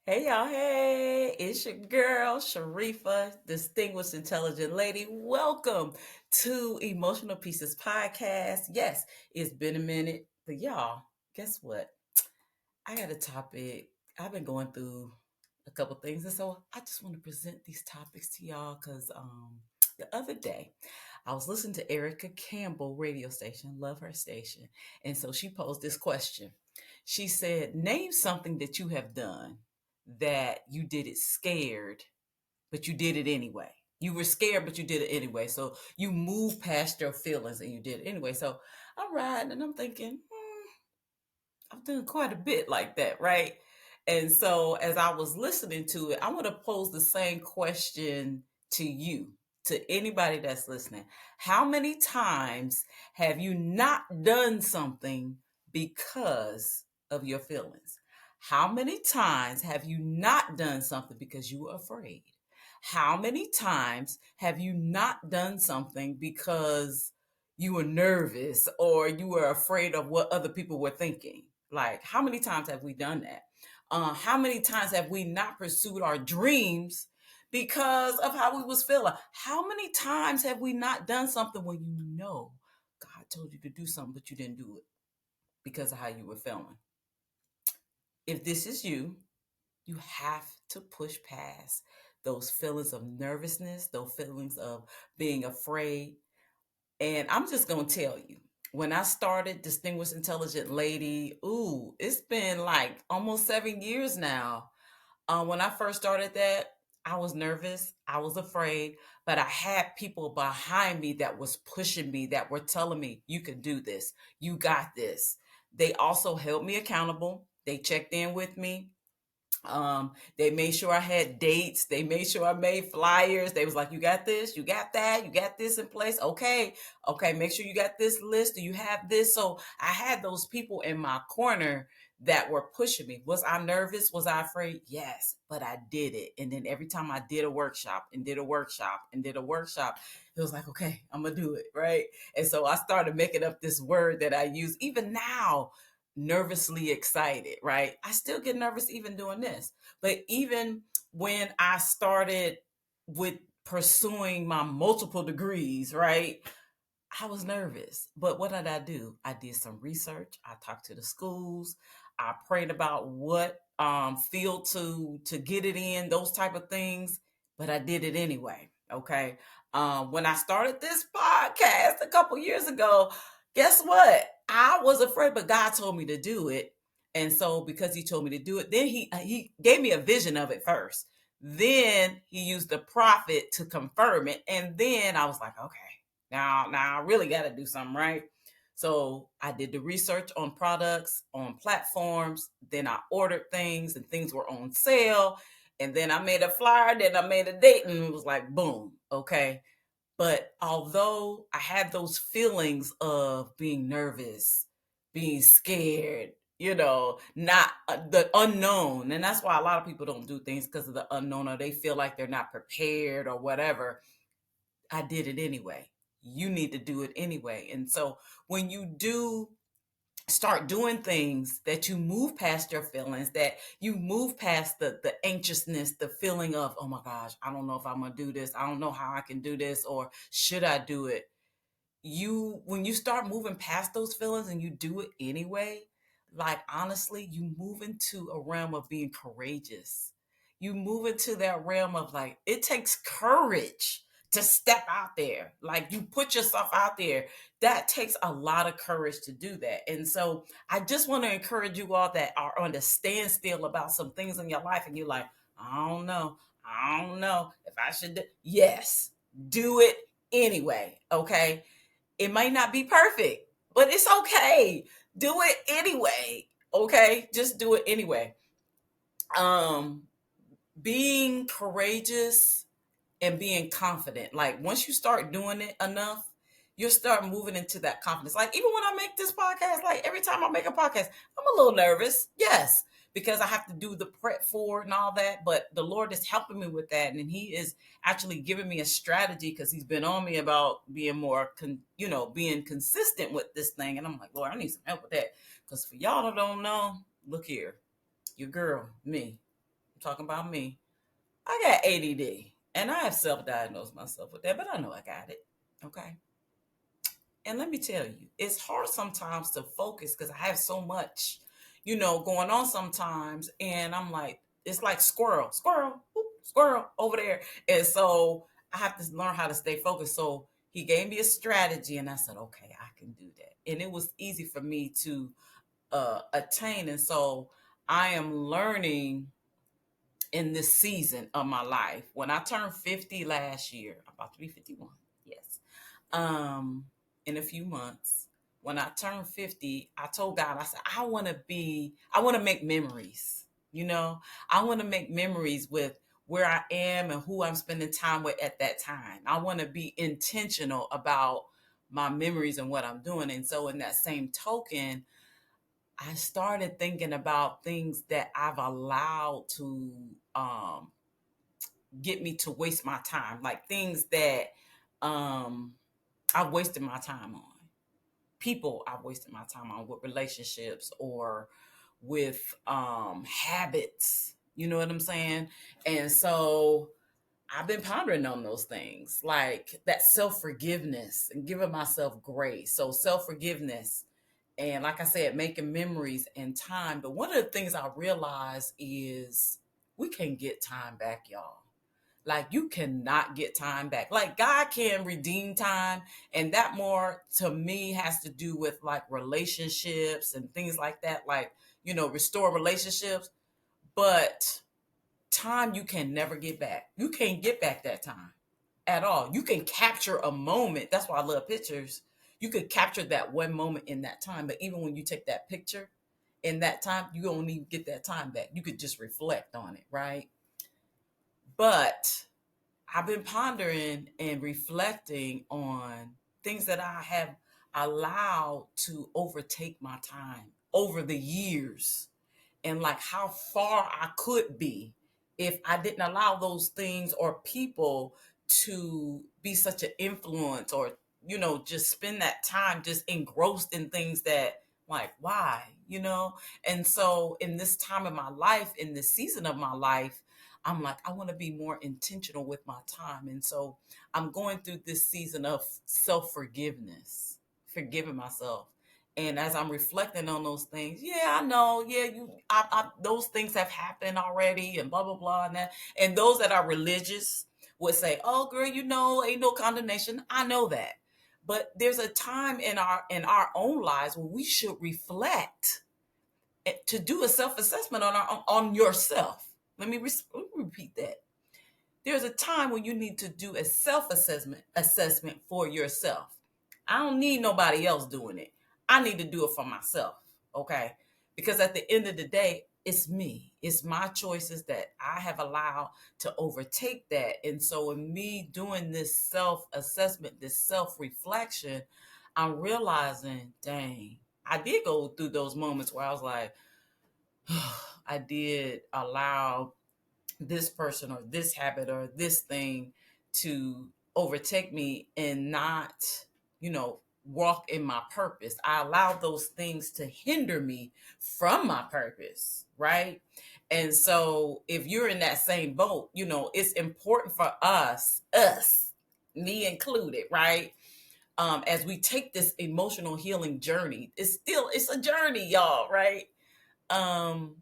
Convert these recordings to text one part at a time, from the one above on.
Hey y'all, hey, it's your girl Sharifa, distinguished intelligent lady. Welcome to Emotional Pieces Podcast. Yes, it's been a minute, but y'all, guess what? I got a topic. I've been going through a couple things, and so I just want to present these topics to y'all because the other day I was listening to Erica Campbell radio station, love her station, and so she posed this question. She said, "Name something that you have done that you did it scared, but you did it anyway. You were scared, but you did it anyway. So you moved past your feelings and you did it anyway." So I'm riding and I'm thinking, I've done quite a bit like that, right? And so as I was listening to it, I want to pose the same question to you, to anybody that's listening. How many times have you not done something because of your feelings? How many times have you not done something because you were afraid? How many times have you not done something because you were nervous or you were afraid of what other people were thinking? Like, how many times have we done that? How many times have we not pursued our dreams because of how we was feeling? How many times have we not done something when you know God told you to do something, but you didn't do it because of how you were feeling? If this is you, you have to push past those feelings of nervousness, those feelings of being afraid. And I'm just going to tell you, when I started Distinguished Intelligent Lady, it's been like almost 7 years now. When I first started that, I was nervous, I was afraid, but I had people behind me that was pushing me, that were telling me, you can do this, you got this. They also held me accountable. They checked in with me. They made sure I had dates. They made sure I made flyers. They was like, you got this, you got that, you got this in place. Okay. Okay. Make sure you got this list. Do you have this? So I had those people in my corner that were pushing me. Was I nervous? Was I afraid? Yes, but I did it. And then every time I did a workshop and did a workshop and did a workshop, it was like, okay, I'm going to do it. Right. And so I started making up this word that I use even now, nervously excited, right? I still get nervous even doing this. But even when I started with pursuing my multiple degrees, right? I was nervous. But what did I do? I did some research. I talked to the schools. I prayed about what field to get it in, those type of things. But I did it anyway. Okay. When I started this podcast a couple years ago, guess what? I was afraid, but God told me to do it. And so because he told me to do it, then he gave me a vision of it first. Then he used the prophet to confirm it. And then I was like, okay, now I really got to do something, right? So I did the research on products, on platforms. Then I ordered things, and things were on sale. And then I made a flyer. Then I made a date, and it was like boom, okay. But although I had those feelings of being nervous, being scared, not the unknown, and that's why a lot of people don't do things because of the unknown, or they feel like they're not prepared or whatever. I did it anyway. You need to do it anyway. And so when you do start doing things, that you move past your feelings, that you move past the anxiousness, the feeling of, oh my gosh, I don't know if I'm gonna do this, I don't know how I can do this, or should I do it? When you start moving past those feelings and you do it anyway, like honestly, you move into a realm of being courageous. You move into that realm of, like, it takes courage to step out there. Like, you put yourself out there. That takes a lot of courage to do that. And so I just want to encourage you all that are on the standstill about some things in your life and you're like, I don't know if I should do. Yes, do it anyway. Okay, it might not be perfect, but it's okay. Do it anyway. Okay? Just do it anyway. Um being courageous and being confident. Like, once you start doing it enough, you'll start moving into that confidence. Like, even when I make this podcast, like every time I make a podcast, I'm a little nervous. Yes, because I have to do the prep for it and all that. But the Lord is helping me with that, and He is actually giving me a strategy because He's been on me about being more, being consistent with this thing. And I'm like, Lord, I need some help with that. Because for y'all that don't know, look here, your girl, me. I'm talking about me. I got ADD, and I have self-diagnosed myself with that, but I know I got it. Okay. And let me tell you, it's hard sometimes to focus because I have so much, going on sometimes. And I'm like, it's like squirrel, squirrel, whoop, squirrel over there. And so I have to learn how to stay focused. So he gave me a strategy, and I said, okay, I can do that. And it was easy for me to attain. And so I am learning in this season of my life. When I turned 50 last year, I'm about to be 51. Yes. Um, in a few months, when I turned 50, I told God, I said, I want to make memories. You know, I want to make memories with where I am and who I'm spending time with at that time. I want to be intentional about my memories and what I'm doing. And so, in that same token, I started thinking about things that I've allowed to um, get me to waste my time, like things that um, I've wasted my time on, people I've wasted my time on with relationships or with habits. You know what I'm saying? And so I've been pondering on those things, like that self forgiveness and giving myself grace. So, self forgiveness. And like I said, making memories and time. But one of the things I realize is we can get time back, y'all. Like you cannot get time back. Like God can redeem time. And that more to me has to do with like relationships and things like that. Like, restore relationships. But time you can never get back. You can't get back that time at all. You can capture a moment. That's why I love pictures. You could capture that one moment in that time. But even when you take that picture in that time, you don't even get that time back. You could just reflect on it, right? But I've been pondering and reflecting on things that I have allowed to overtake my time over the years, and like how far I could be if I didn't allow those things or people to be such an influence, or just spend that time just engrossed in things that, like, why, and so in this time of my life, in this season of my life, I'm like, I want to be more intentional with my time. And so I'm going through this season of self-forgiveness, forgiving myself. And as I'm reflecting on those things, yeah, I know, yeah, those things have happened already, and blah blah blah, and those that are religious would say, "Oh, girl, ain't no condemnation." I know that, but there's a time in our own lives when we should reflect, to do a self assessment on yourself. Let me repeat that. There's a time when you need to do a self assessment for yourself. I don't need nobody else doing it. I need to do it for myself. Okay? Because at the end of the day, it's me. It's my choices that I have allowed to overtake that. And so in me doing this self-assessment, this self-reflection, I'm realizing, dang, I did go through those moments where I was like, I did allow this person or this habit or this thing to overtake me and not, walk in my purpose. I allowed those things to hinder me from my purpose, right? And so if you're in that same boat, it's important for us, me included, right? As we take this emotional healing journey, it's a journey, y'all, right? um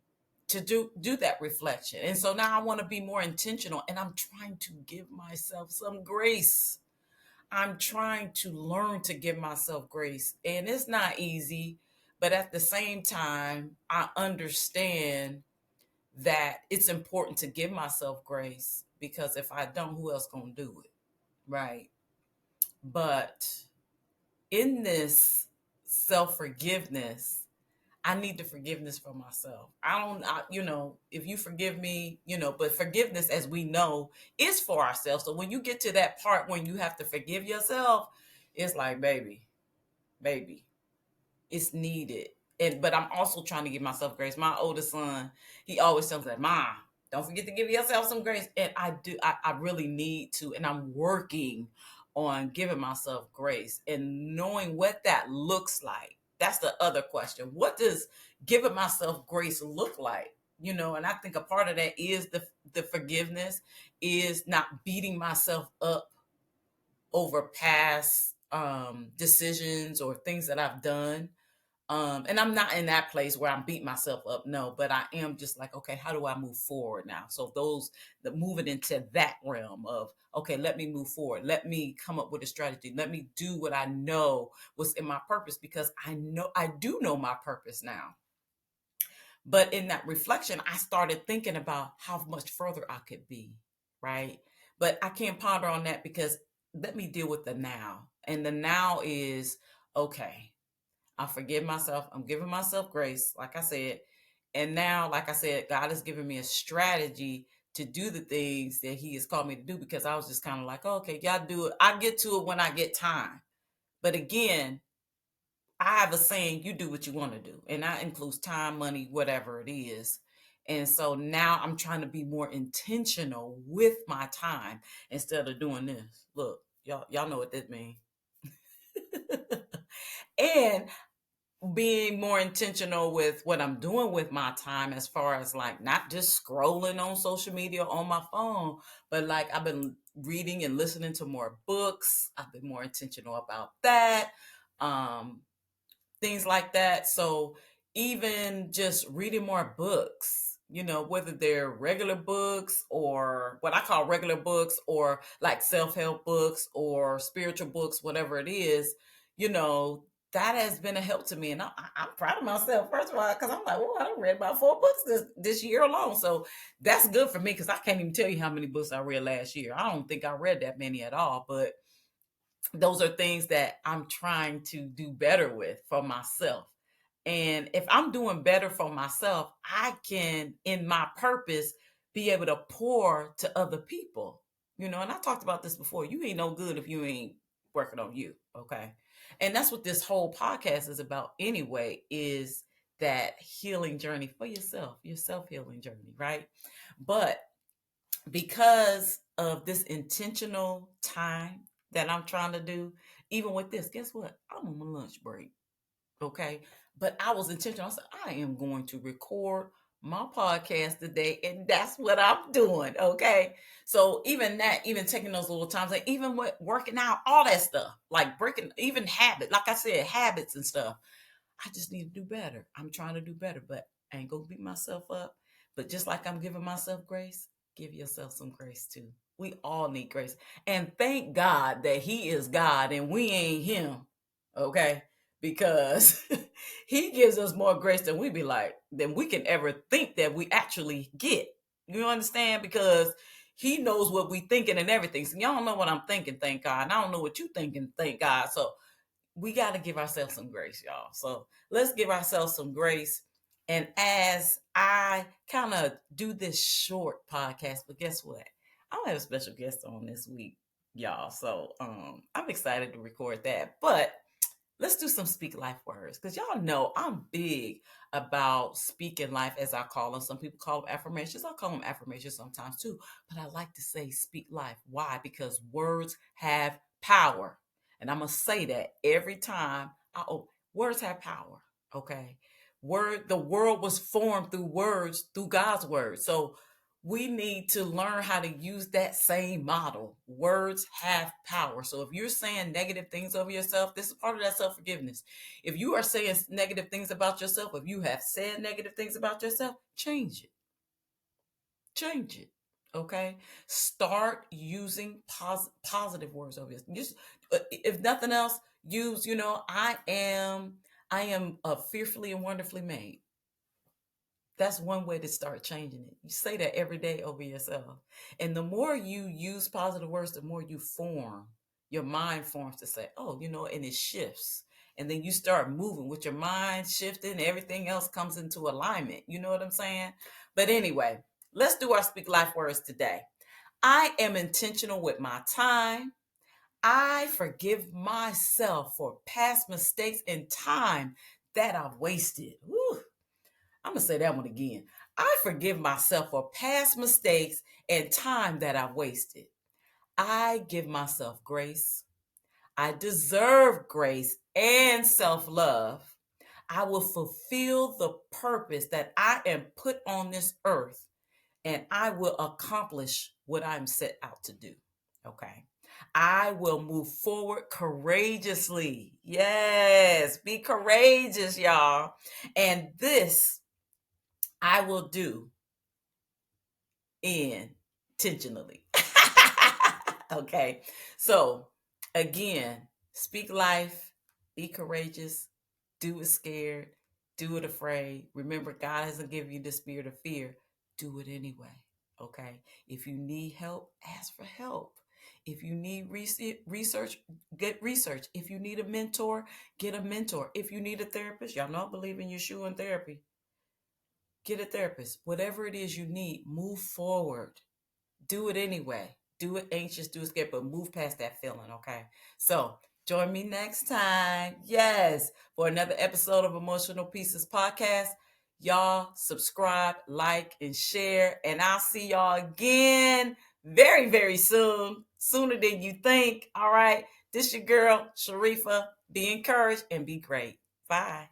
to do that reflection. And so now I want to be more intentional, and I'm trying to give myself some grace. I'm trying to learn to give myself grace, and it's not easy, but at the same time I understand that it's important to give myself grace, because if I don't, who else gonna do it, right? But in this self-forgiveness, I need the forgiveness for myself. If you forgive me, but forgiveness, as we know, is for ourselves. So when you get to that part when you have to forgive yourself, it's like, baby, it's needed. But I'm also trying to give myself grace. My oldest son, he always tells me, Mom, don't forget to give yourself some grace. And I do, I really need to, and I'm working on giving myself grace and knowing what that looks like. That's the other question. What does giving myself grace look like? And I think a part of that is the forgiveness, is not beating myself up over past decisions or things that I've done. And I'm not in that place where I'm beating myself up, no, but I am just like, okay, how do I move forward now? So those that moving into that realm of, okay, let me move forward. Let me come up with a strategy. Let me do what I know was in my purpose, because I do know my purpose now. But in that reflection, I started thinking about how much further I could be, right? But I can't ponder on that, because let me deal with the now. And the now is, okay, I forgive myself. I'm giving myself grace, like I said. And now, like I said, God has given me a strategy to do the things that He has called me to do, because I was just kind of like, oh, okay, y'all do it. I get to it when I get time. But again, I have a saying, you do what you want to do. And that includes time, money, whatever it is. And so now I'm trying to be more intentional with my time instead of doing this. Look, y'all know what this means. And being more intentional with what I'm doing with my time, as far as like not just scrolling on social media on my phone, but like I've been reading and listening to more books. I've been more intentional about that. Um, Things like that. So even just reading more books, whether they're regular books or what I call regular books, or like self-help books or spiritual books, whatever it is, you know, that has been a help to me. And I'm proud of myself, first of all, because I'm like, well, I done read about 4 books this year alone. So that's good for me, because I can't even tell you how many books I read last year. I don't think I read that many at all, but those are things that I'm trying to do better with for myself. And if I'm doing better for myself, I can, in my purpose, be able to pour to other people. And I talked about this before. You ain't no good if you ain't working on you. Okay. And that's what this whole podcast is about anyway, is that healing journey for yourself, your self-healing journey, right? But because of this intentional time that I'm trying to do, even with this, guess what? I'm on my lunch break. Okay. But I was intentional. I said, I am going to record my podcast today, and that's what I'm doing. Okay. So even that, even taking those little times, like even with working out, all that stuff, like breaking even habit, like I said, habits and stuff. I just need to do better. I'm trying to do better, but I ain't gonna beat myself up. But just like I'm giving myself grace, give yourself some grace too. We all need grace. And thank God that He is God and we ain't Him. Okay? Because He gives us more grace than than we can ever think that we actually get. You understand? Because He knows what we thinking and everything. So y'all don't know what I'm thinking, thank God. And I don't know what you thinking, thank God. So we got to give ourselves some grace, y'all. So let's give ourselves some grace. And as I kind of do this short podcast, but guess what? I don't have a special guest on this week, y'all. So I'm excited to record that. But let's do some speak life words, because y'all know I'm big about speaking life, as I call them. Some people call them affirmations. I call them affirmations sometimes too, but I like to say speak life. Why? Because words have power, and I'm gonna say that every time. Words have power. Okay, the world was formed through words, through God's word. So we need to learn how to use that same model. Words have power. So if you're saying negative things over yourself, this is part of that self forgiveness. If you are saying negative things about yourself, if you have said negative things about yourself, change it. Change it. Okay. Start using positive words over yourself. Just, if nothing else, use, I am fearfully and wonderfully made. That's one way to start changing it. You say that every day over yourself. And the more you use positive words, the more you form, your mind forms to say, oh, and it shifts. And then you start moving with your mind shifting, everything else comes into alignment. You know what I'm saying? But anyway, let's do our speak life words today. I am intentional with my time. I forgive myself for past mistakes and time that I've wasted. Woo. I'm going to say that one again. I forgive myself for past mistakes and time that I've wasted. I give myself grace. I deserve grace and self love. I will fulfill the purpose that I am put on this earth, and I will accomplish what I'm set out to do. Okay. I will move forward courageously. Yes, be courageous, y'all. And this I will do intentionally. Okay. So, again, speak life, be courageous, do it scared, do it afraid. Remember, God hasn't given you the spirit of fear. Do it anyway. Okay. If you need help, ask for help. If you need research, get research. If you need a mentor, get a mentor. If you need a therapist, y'all know I believe in Yeshua and therapy. Get a therapist. Whatever it is you need, move forward. Do it anyway. Do it anxious, do it scared, but move past that feeling, okay? So join me next time. Yes, for another episode of Emotional Pieces Podcast. Y'all subscribe, like, and share. And I'll see y'all again very, very soon. Sooner than you think. All right. This your girl, Sharifa. Be encouraged and be great. Bye.